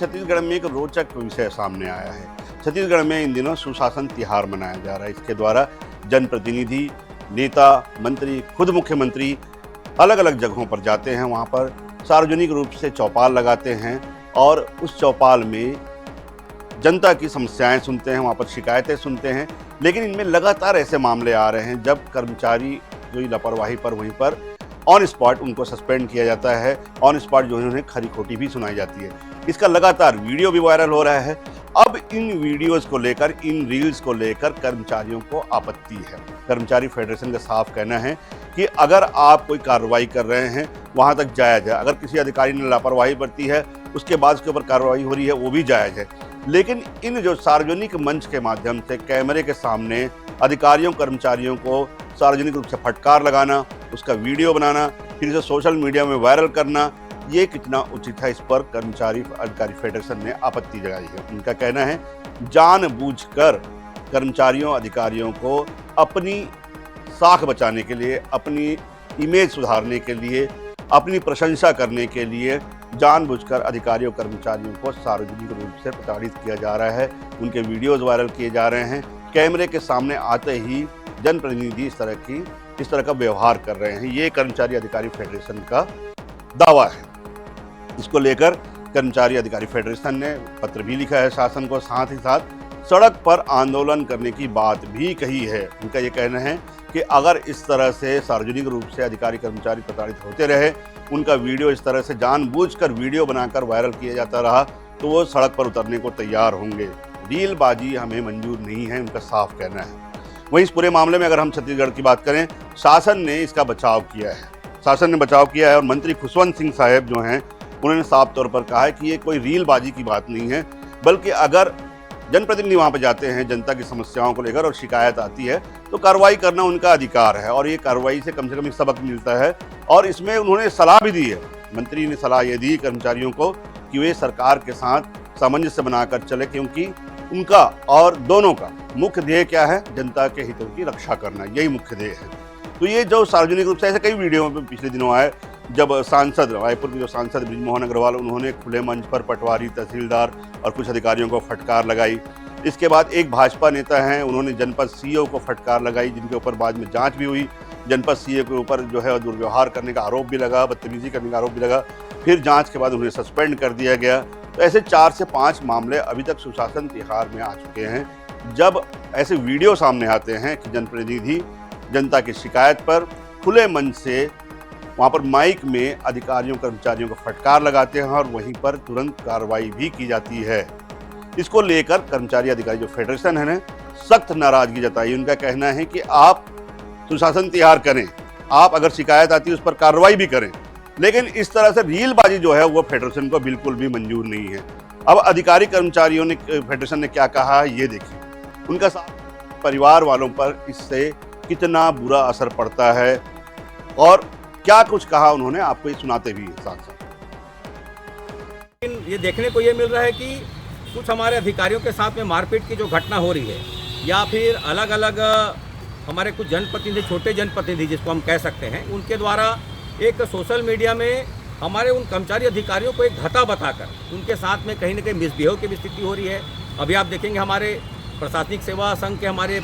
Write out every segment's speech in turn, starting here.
छत्तीसगढ़ में एक रोचक विषय सामने आया है। छत्तीसगढ़ में इन दिनों सुशासन तिहार मनाया जा रहा है। इसके द्वारा जनप्रतिनिधि, नेता, मंत्री, खुद मुख्यमंत्री अलग अलग जगहों पर जाते हैं, वहाँ पर सार्वजनिक रूप से चौपाल लगाते हैं और उस चौपाल में जनता की समस्याएं सुनते हैं, वहाँ पर शिकायतें सुनते हैं। लेकिन इनमें लगातार ऐसे मामले आ रहे हैं जब कर्मचारी जो लापरवाही पर वहीं पर ऑन स्पॉट उनको सस्पेंड किया जाता है, ऑन स्पॉट जो है उन्हें खरी खोटी भी सुनाई जाती है। इसका लगातार वीडियो भी वायरल हो रहा है। अब इन वीडियोस को लेकर, इन रील्स को लेकर कर्मचारियों को आपत्ति है। कर्मचारी फेडरेशन का साफ कहना है कि अगर आप कोई कार्रवाई कर रहे हैं वहां तक जायज़ है, अगर किसी अधिकारी ने लापरवाही बरती है उसके बाद उसके ऊपर कार्रवाई हो रही है वो भी जायज़ है। लेकिन इन जो सार्वजनिक मंच के माध्यम से कैमरे के सामने अधिकारियों कर्मचारियों को सार्वजनिक रूप से फटकार लगाना, उसका वीडियो बनाना, फिर इसे सोशल मीडिया में वायरल करना, ये कितना उचित है, इस पर कर्मचारी अधिकारी फेडरेशन ने आपत्ति जताई है। उनका कहना है जानबूझकर कर्मचारियों अधिकारियों को अपनी साख बचाने के लिए, अपनी इमेज सुधारने के लिए, अपनी प्रशंसा करने के लिए जानबूझकर अधिकारियों कर्मचारियों को सार्वजनिक रूप से प्रताड़ित किया जा रहा है। उनके वीडियोज़ वायरल किए जा रहे हैं। कैमरे के सामने आते ही जनप्रतिनिधि इस तरह का व्यवहार कर रहे हैं। ये कर्मचारी अधिकारी फेडरेशन का दावा है। इसको लेकर कर्मचारी अधिकारी फेडरेशन ने पत्र भी लिखा है शासन को, साथ ही साथ सड़क पर आंदोलन करने की बात भी कही है। उनका ये कहना है कि अगर इस तरह से सार्वजनिक रूप से अधिकारी कर्मचारी प्रताड़ित होते रहे, उनका वीडियो इस तरह से जानबूझकर वीडियो बनाकर वायरल किया जाता रहा, तो वो सड़क पर उतरने को तैयार होंगे। रीलबाजी हमें मंजूर नहीं है, उनका साफ कहना है। वहीं इस पूरे मामले में अगर हम छत्तीसगढ़ की बात करें, शासन ने इसका बचाव किया है। शासन ने बचाव किया है और मंत्री खुशवंत सिंह साहब जो हैं उन्होंने साफ तौर पर कहा है कि ये कोई रीलबाजी की बात नहीं है, बल्कि अगर जनप्रतिनिधि वहाँ पर जाते हैं, जनता की समस्याओं को लेकर और शिकायत आती है तो कार्रवाई करना उनका अधिकार है और ये कार्रवाई से कम एक सबक मिलता है। और इसमें उन्होंने सलाह भी दी है। मंत्री ने सलाह ये दी कर्मचारियों को कि वे सरकार के साथ सामंजस्य बनाकर चले, क्योंकि उनका और दोनों का मुख्य ध्येय क्या है? जनता के हितों की रक्षा करना, यही मुख्य ध्येय है। तो ये जो सार्वजनिक रूप से ऐसे कई वीडियो में पिछले दिनों आए जब सांसद, रायपुर के जो सांसद बृजमोहन अग्रवाल, उन्होंने खुले मंच पर पटवारी, तहसीलदार और कुछ अधिकारियों को फटकार लगाई। इसके बाद एक भाजपा नेता हैं, उन्होंने जनपद सीईओ को फटकार लगाई, जिनके ऊपर बाद में जांच भी हुई। जनपद सीईओ के ऊपर जो है दुर्व्यवहार करने का आरोप भी लगा, बदतमीजी करने का आरोप भी लगा। फिर जांच के बाद उन्हें सस्पेंड कर दिया गया। तो ऐसे 4 से 5 मामले अभी तक सुशासन तिहार में आ चुके हैं। जब ऐसे वीडियो सामने आते हैं कि जनप्रतिनिधि जनता की शिकायत पर खुले मंच से वहाँ पर माइक में अधिकारियों कर्मचारियों को फटकार लगाते हैं और वहीं पर तुरंत कार्रवाई भी की जाती है। इसको लेकर कर्मचारी अधिकारी जो फेडरेशन है ना, सख्त नाराजगी जताई। उनका कहना है कि आप सुशासन तिहार करें, आप अगर शिकायत आती है उस पर कार्रवाई भी करें, लेकिन इस तरह से रीलबाजी जो है वो फेडरेशन को बिल्कुल भी मंजूर नहीं है। अब अधिकारी कर्मचारियों ने, फेडरेशन ने क्या कहा है ये देखिए। उनका परिवार वालों पर इससे कितना बुरा असर पड़ता है और क्या कुछ कहा उन्होंने, आपको ये सुनाते भी साथ साथ। ये देखने को ये मिल रहा है कि कुछ हमारे अधिकारियों के साथ में मारपीट की जो घटना हो रही है, या फिर अलग अलग हमारे कुछ जनप्रतिनिधि, छोटे जनप्रतिनिधि जिसको हम कह सकते हैं, उनके द्वारा एक सोशल मीडिया में हमारे उन कर्मचारी अधिकारियों को एक घटा बताकर उनके साथ में कहीं ना कहीं मिसबिहेव की भी स्थिति हो रही है। अभी आप देखेंगे हमारे प्रशासनिक सेवा संघ के हमारे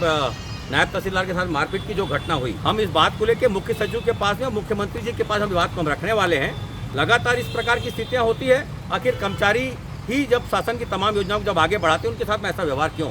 नायब तहसीलदार के साथ मारपीट की जो घटना हुई, हम इस बात को लेकर मुख्य सचिव के पास में, मुख्यमंत्री जी के पास हम बात को हम रखने वाले हैं। लगातार इस प्रकार की स्थितियां होती है। आखिर कर्मचारी ही जब शासन की तमाम योजनाओं को जब आगे बढ़ाते हैं, उनके साथ में ऐसा व्यवहार क्यों?